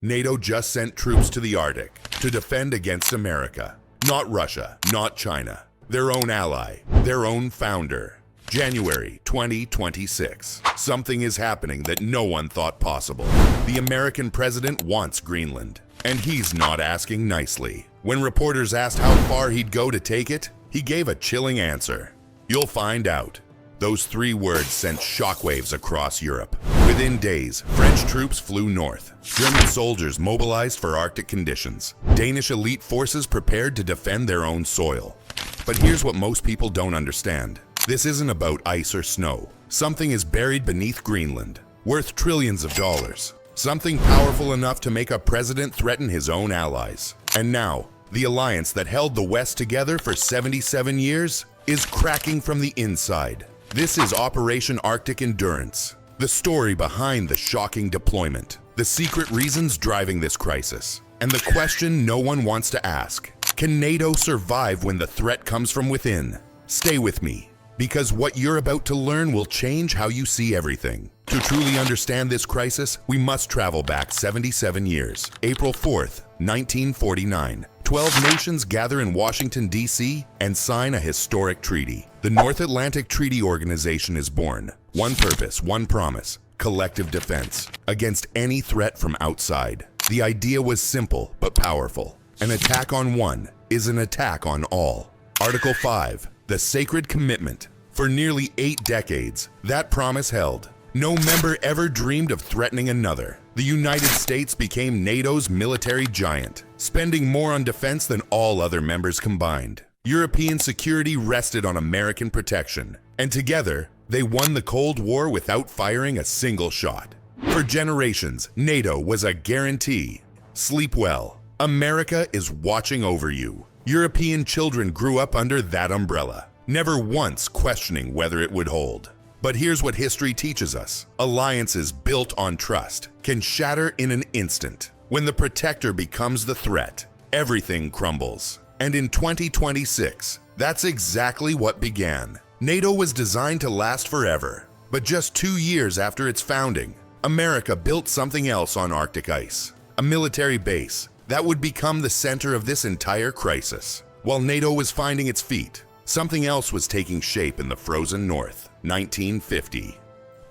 NATO just sent troops to the Arctic to defend against America. Not Russia, not China. Their own ally, their own founder. January 2026. Something is happening that no one thought possible. The American president wants Greenland, and he's not asking nicely. When reporters asked how far he'd go to take it, he gave a chilling answer. You'll find out. Those 3 words sent shockwaves across Europe. Within days, French troops flew north. German soldiers mobilized for Arctic conditions. Danish elite forces prepared to defend their own soil. But here's what most people don't understand. This isn't about ice or snow. Something is buried beneath Greenland, worth trillions of dollars. Something powerful enough to make a president threaten his own allies. And now, the alliance that held the West together for 77 years is cracking from the inside. This is Operation Arctic Endurance, the story behind the shocking deployment, the secret reasons driving this crisis, and the question no one wants to ask. Can NATO survive when the threat comes from within? Stay with me, because what you're about to learn will change how you see everything. To truly understand this crisis, we must travel back 77 years. April 4th, 1949. 12 nations gather in Washington, D.C. and sign a historic treaty. The North Atlantic Treaty Organization is born. One purpose, one promise: collective defense against any threat from outside. The idea was simple but powerful. An attack on one is an attack on all. Article 5, the sacred commitment. For nearly 8 decades, that promise held. No member ever dreamed of threatening another. The United States became NATO's military giant, spending more on defense than all other members combined. European security rested on American protection, and together, they won the Cold War without firing a single shot. For generations, NATO was a guarantee. Sleep well. America is watching over you. European children grew up under that umbrella, never once questioning whether it would hold. But here's what history teaches us. Alliances built on trust can shatter in an instant. When the protector becomes the threat, everything crumbles. And in 2026, that's exactly what began. NATO was designed to last forever. But just 2 years after its founding, America built something else on Arctic ice. A military base that would become the center of this entire crisis. While NATO was finding its feet, something else was taking shape in the frozen north. 1950.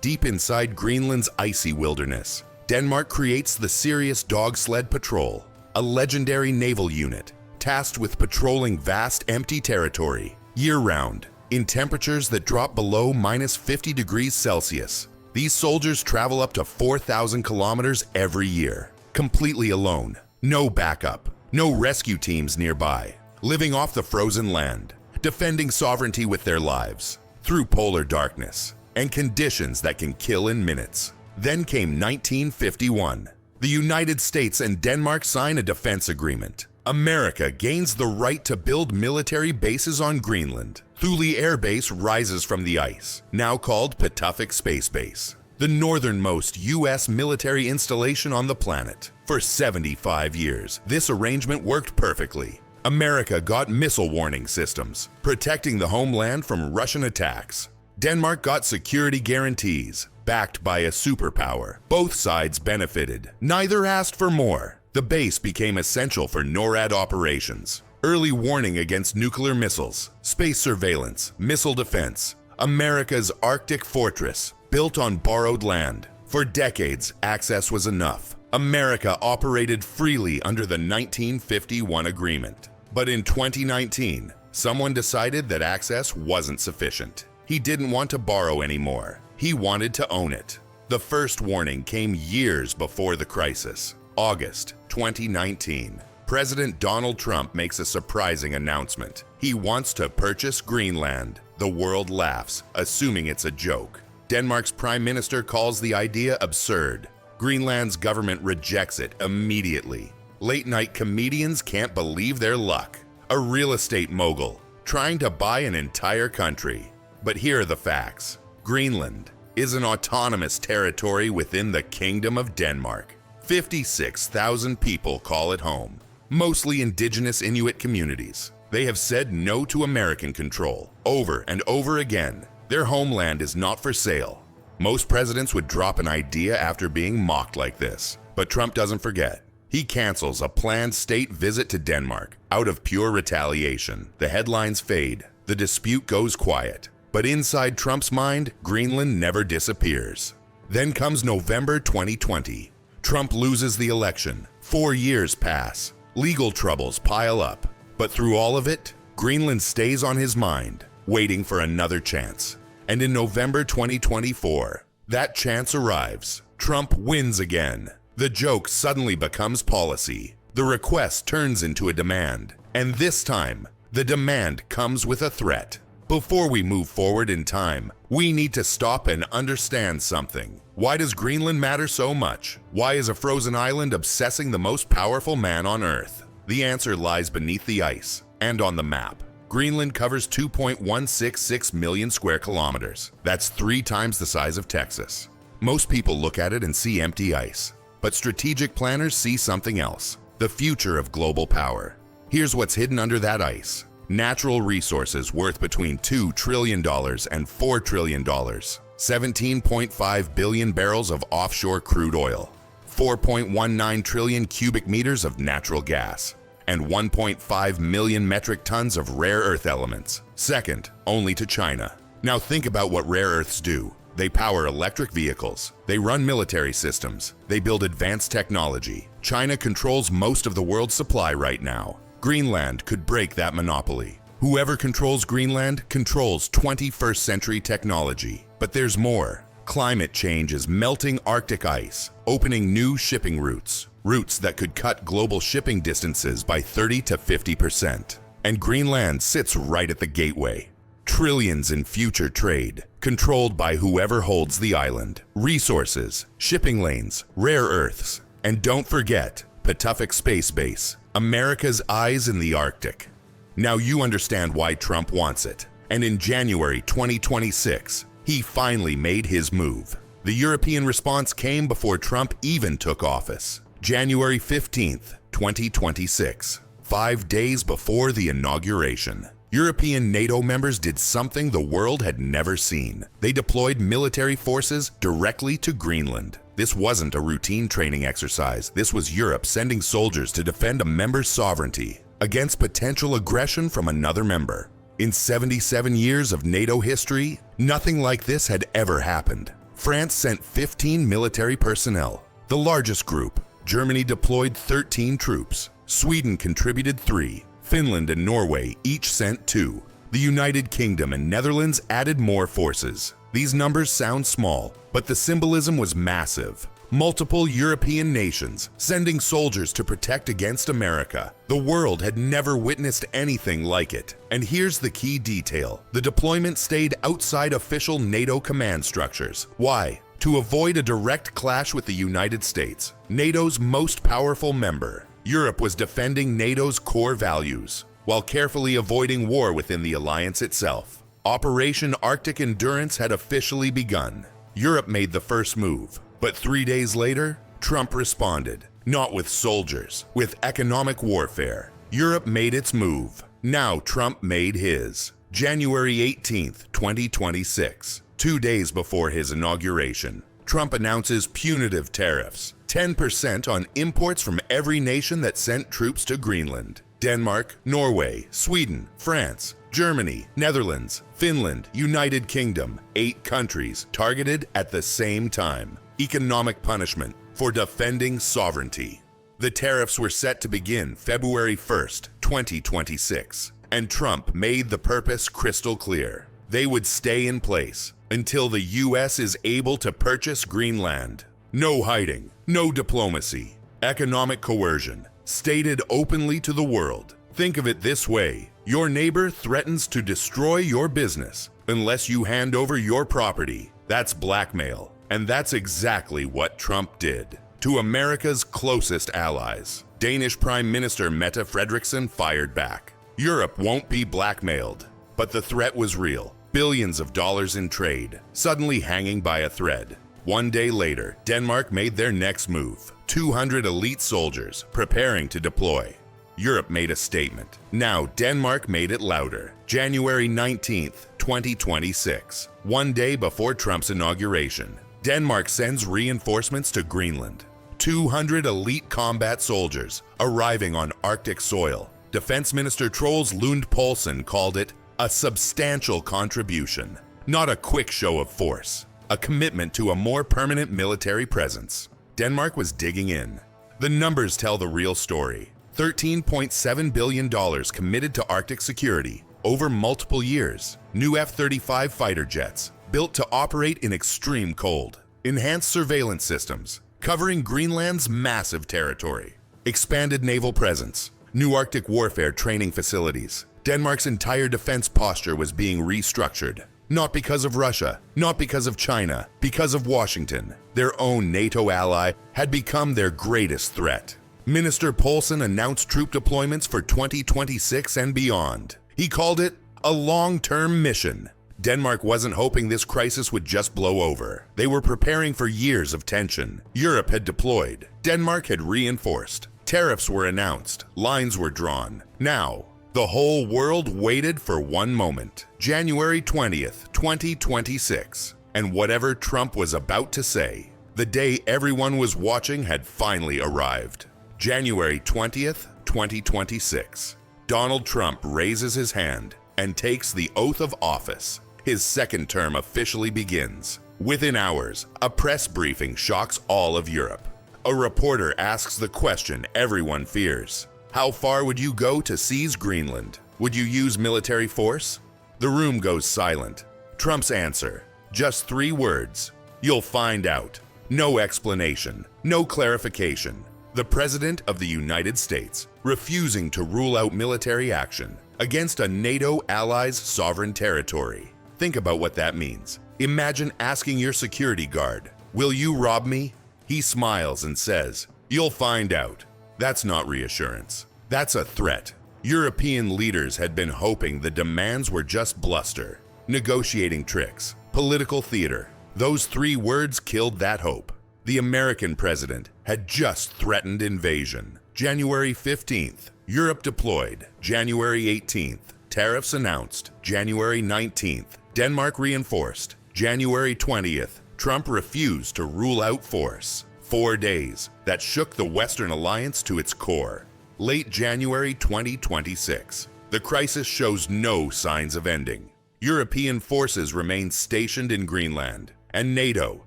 Deep inside Greenland's icy wilderness, Denmark creates the Sirius Dog Sled Patrol, a legendary naval unit tasked with patrolling vast empty territory year-round in temperatures that drop below -50 degrees Celsius. These soldiers travel up to 4,000 kilometers every year, completely alone, no backup, no rescue teams nearby, living off the frozen land, defending sovereignty with their lives, through polar darkness and conditions that can kill in minutes. Then came 1951. The United States and Denmark sign a defense agreement. America gains the right to build military bases on Greenland. Thule Air Base rises from the ice, now called Patuxent Space Base, the northernmost U.S. military installation on the planet. For 75 years, this arrangement worked perfectly. America got missile warning systems, protecting the homeland from Russian attacks. Denmark got security guarantees, backed by a superpower. Both sides benefited. Neither asked for more. The base became essential for NORAD operations, early warning against nuclear missiles, space surveillance, missile defense. America's Arctic fortress, built on borrowed land. For decades, access was enough. America operated freely under the 1951 agreement. But in 2019, someone decided that access wasn't sufficient. He didn't want to borrow anymore. He wanted to own it. The first warning came years before the crisis. August 2019. President Donald Trump makes a surprising announcement. He wants to purchase Greenland. The world laughs, assuming it's a joke. Denmark's prime minister calls the idea absurd. Greenland's government rejects it immediately. Late-night comedians can't believe their luck. A real estate mogul trying to buy an entire country. But here are the facts. Greenland is an autonomous territory within the Kingdom of Denmark. 56,000 people call it home, mostly indigenous Inuit communities. They have said no to American control over and over again. Their homeland is not for sale. Most presidents would drop an idea after being mocked like this. But Trump doesn't forget. He cancels a planned state visit to Denmark out of pure retaliation. The headlines fade. The dispute goes quiet. But inside Trump's mind, Greenland never disappears. Then comes November 2020. Trump loses the election. 4 years pass. Legal troubles pile up. But through all of it, Greenland stays on his mind, waiting for another chance. And in November 2024, that chance arrives. Trump wins again. The joke suddenly becomes policy. The request turns into a demand. And this time, the demand comes with a threat. Before we move forward in time, we need to stop and understand something. Why does Greenland matter so much? Why is a frozen island obsessing the most powerful man on Earth? The answer lies beneath the ice and on the map. Greenland covers 2.166 million square kilometers. That's 3 times the size of Texas. Most people look at it and see empty ice. But strategic planners see something else, the future of global power. Here's what's hidden under that ice. Natural resources worth between $2 trillion and $4 trillion. 17.5 billion barrels of offshore crude oil. 4.19 trillion cubic meters of natural gas. And 1.5 million metric tons of rare earth elements. Second only to China. Now think about what rare earths do. They power electric vehicles. They run military systems. They build advanced technology. China controls most of the world's supply right now. Greenland could break that monopoly. Whoever controls Greenland controls 21st century technology. But there's more. Climate change is melting Arctic ice, opening new shipping routes. Routes that could cut global shipping distances by 30 to 50%. And Greenland sits right at the gateway. Trillions in future trade, controlled by whoever holds the island. Resources, shipping lanes, rare earths, and don't forget, Patuxent Space Base, America's eyes in the Arctic. Now you understand why Trump wants it. And in January 2026, he finally made his move. The European response came before Trump even took office. January 15th, 2026, 5 days before the inauguration. European NATO members did something the world had never seen. They deployed military forces directly to Greenland. This wasn't a routine training exercise. This was Europe sending soldiers to defend a member's sovereignty against potential aggression from another member. In 77 years of NATO history, nothing like this had ever happened. France sent 15 military personnel, the largest group. Germany deployed 13 troops. Sweden contributed 3. Finland and Norway each sent 2. The United Kingdom and Netherlands added more forces. These numbers sound small, but the symbolism was massive. Multiple European nations sending soldiers to protect against America. The world had never witnessed anything like it. And here's the key detail. The deployment stayed outside official NATO command structures. Why? To avoid a direct clash with the United States, NATO's most powerful member. Europe was defending NATO's core values, while carefully avoiding war within the alliance itself. Operation Arctic Endurance had officially begun. Europe made the first move, but 3 days later, Trump responded. Not with soldiers, with economic warfare. Europe made its move. Now Trump made his. January 18th, 2026, 2 days before his inauguration, Trump announces punitive tariffs. 10% on imports from every nation that sent troops to Greenland. Denmark, Norway, Sweden, France, Germany, Netherlands, Finland, United Kingdom, 8 countries targeted at the same time. Economic punishment for defending sovereignty. The tariffs were set to begin February 1st, 2026, and Trump made the purpose crystal clear. They would stay in place until the US is able to purchase Greenland. No hiding, no diplomacy, economic coercion, stated openly to the world. Think of it this way: your neighbor threatens to destroy your business unless you hand over your property. That's blackmail, and that's exactly what Trump did to America's closest allies. Danish Prime Minister Mette Frederiksen fired back. Europe won't be blackmailed, but the threat was real. Billions of dollars in trade, suddenly hanging by a thread. 1 day later, Denmark made their next move. 200 elite soldiers preparing to deploy. Europe made a statement. Now Denmark made it louder. January 19th, 2026, 1 day before Trump's inauguration, Denmark sends reinforcements to Greenland. 200 elite combat soldiers arriving on Arctic soil. Defense Minister Troels Lund Poulsen called it a substantial contribution, not a quick show of force, a commitment to a more permanent military presence. Denmark was digging in. The numbers tell the real story. $13.7 billion committed to Arctic security over multiple years. New F-35 fighter jets built to operate in extreme cold. Enhanced surveillance systems covering Greenland's massive territory. Expanded naval presence. New Arctic warfare training facilities. Denmark's entire defense posture was being restructured. Not because of Russia, not because of China, because of Washington. Their own NATO ally had become their greatest threat. Minister Poulsen announced troop deployments for 2026 and beyond. He called it a long-term mission. Denmark wasn't hoping this crisis would just blow over. They were preparing for years of tension. Europe had deployed. Denmark had reinforced. Tariffs were announced. Lines were drawn. Now, the whole world waited for one moment. January 20th, 2026. And whatever Trump was about to say, the day everyone was watching had finally arrived. January 20th, 2026. Donald Trump raises his hand and takes the oath of office. His second term officially begins. Within hours, a press briefing shocks all of Europe. A reporter asks the question everyone fears. How far would you go to seize Greenland? Would you use military force? The room goes silent. Trump's answer, just 3 words. You'll find out. No explanation, no clarification. The President of the United States refusing to rule out military action against a NATO ally's sovereign territory. Think about what that means. Imagine asking your security guard, "Will you rob me?" He smiles and says, "You'll find out." That's not reassurance. That's a threat. European leaders had been hoping the demands were just bluster, negotiating tricks, political theater. Those 3 words killed that hope. The American president had just threatened invasion. January 15th, Europe deployed. January 18th, tariffs announced. January 19th, Denmark reinforced. January 20th, Trump refused to rule out force. 4 days that shook the Western alliance to its core. Late January 2026, the crisis shows no signs of ending. European forces remain stationed in Greenland, and NATO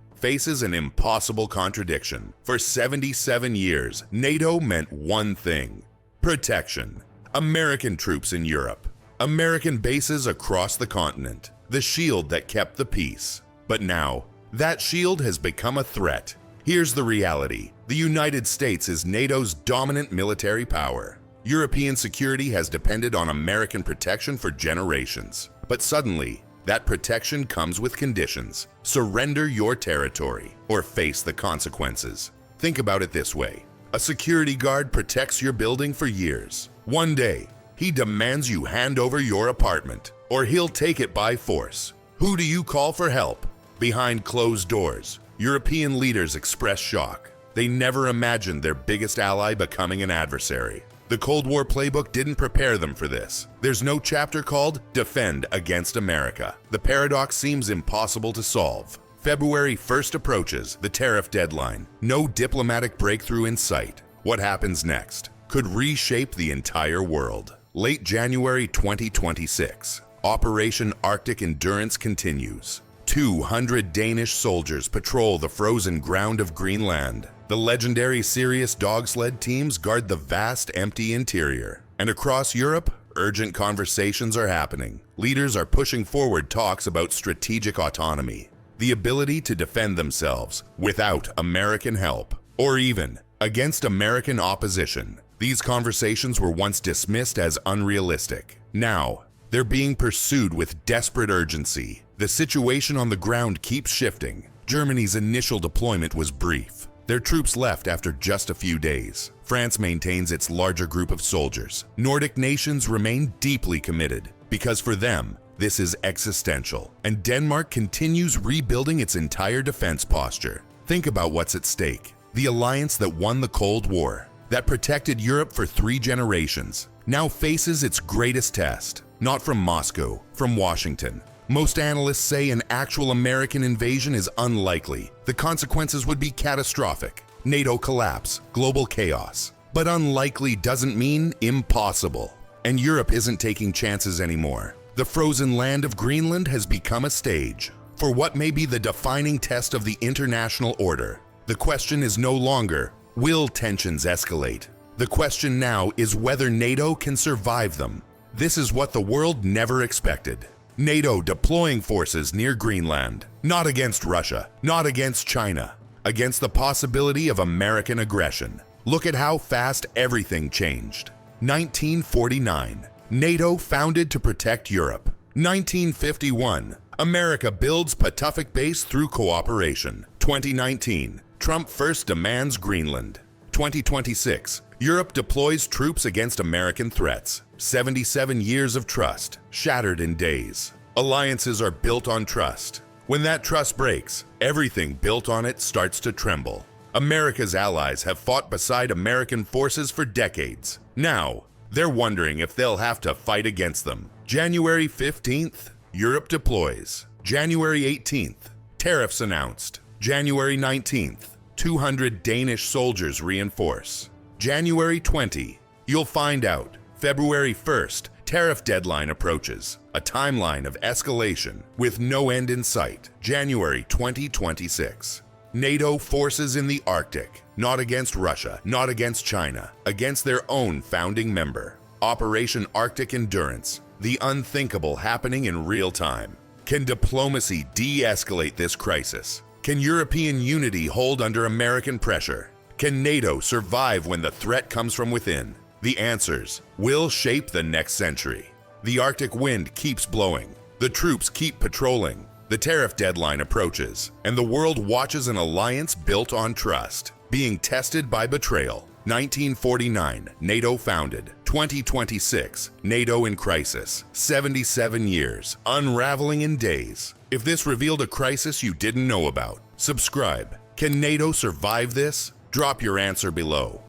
faces an impossible contradiction. For 77 years, NATO meant one thing: protection. American troops in Europe, American bases across the continent, the shield that kept the peace. But now, that shield has become a threat. Here's the reality. The United States is NATO's dominant military power. European security has depended on American protection for generations. But suddenly, that protection comes with conditions. Surrender your territory or face the consequences. Think about it this way. A security guard protects your building for years. One day, he demands you hand over your apartment, or he'll take it by force. Who do you call for help? Behind closed doors, European leaders express shock. They never imagined their biggest ally becoming an adversary. The Cold War playbook didn't prepare them for this. There's no chapter called Defend Against America. The paradox seems impossible to solve. February 1st approaches, the tariff deadline. No diplomatic breakthrough in sight. What happens next could reshape the entire world. Late January 2026, Operation Arctic Endurance continues. 200 Danish soldiers patrol the frozen ground of Greenland. The legendary Sirius dog sled teams guard the vast, empty interior. And across Europe, urgent conversations are happening. Leaders are pushing forward talks about strategic autonomy, the ability to defend themselves without American help, or even against American opposition. These conversations were once dismissed as unrealistic. Now, they're being pursued with desperate urgency. The situation on the ground keeps shifting. Germany's initial deployment was brief. Their troops left after just a few days. France maintains its larger group of soldiers. Nordic nations remain deeply committed because for them, this is existential. And Denmark continues rebuilding its entire defense posture. Think about what's at stake. The alliance that won the Cold War, that protected Europe for 3 generations, now faces its greatest test. Not from Moscow, from Washington. Most analysts say an actual American invasion is unlikely. The consequences would be catastrophic. NATO collapse, global chaos. But unlikely doesn't mean impossible. And Europe isn't taking chances anymore. The frozen land of Greenland has become a stage for what may be the defining test of the international order. The question is no longer, will tensions escalate? The question now is whether NATO can survive them. This is what the world never expected. NATO deploying forces near Greenland, not against Russia, not against China, against the possibility of American aggression. Look at how fast everything changed. 1949, NATO founded to protect Europe. 1951, America builds Patuxent Base through cooperation. 2019, Trump first demands Greenland. 2026, Europe deploys troops against American threats. 77 years of trust, shattered in days. Alliances are built on trust. When that trust breaks, everything built on it starts to tremble. America's allies have fought beside American forces for decades. Now, they're wondering if they'll have to fight against them. January 15th, Europe deploys. January 18th, tariffs announced. January 19th, 200 Danish soldiers reinforce. January 20, you'll find out. February 1st, tariff deadline approaches. A timeline of escalation with no end in sight. January 2026. NATO forces in the Arctic, not against Russia, not against China, against their own founding member. Operation Arctic Endurance, the unthinkable happening in real time. Can diplomacy de-escalate this crisis? Can European unity hold under American pressure? Can NATO survive when the threat comes from within? The answers will shape the next century. The Arctic wind keeps blowing. The troops keep patrolling. The tariff deadline approaches, and the world watches an alliance built on trust being tested by betrayal. 1949, NATO founded. 2026, NATO in crisis. 77 years, unraveling in days. If this revealed a crisis you didn't know about, subscribe. Can NATO survive this? Drop your answer below.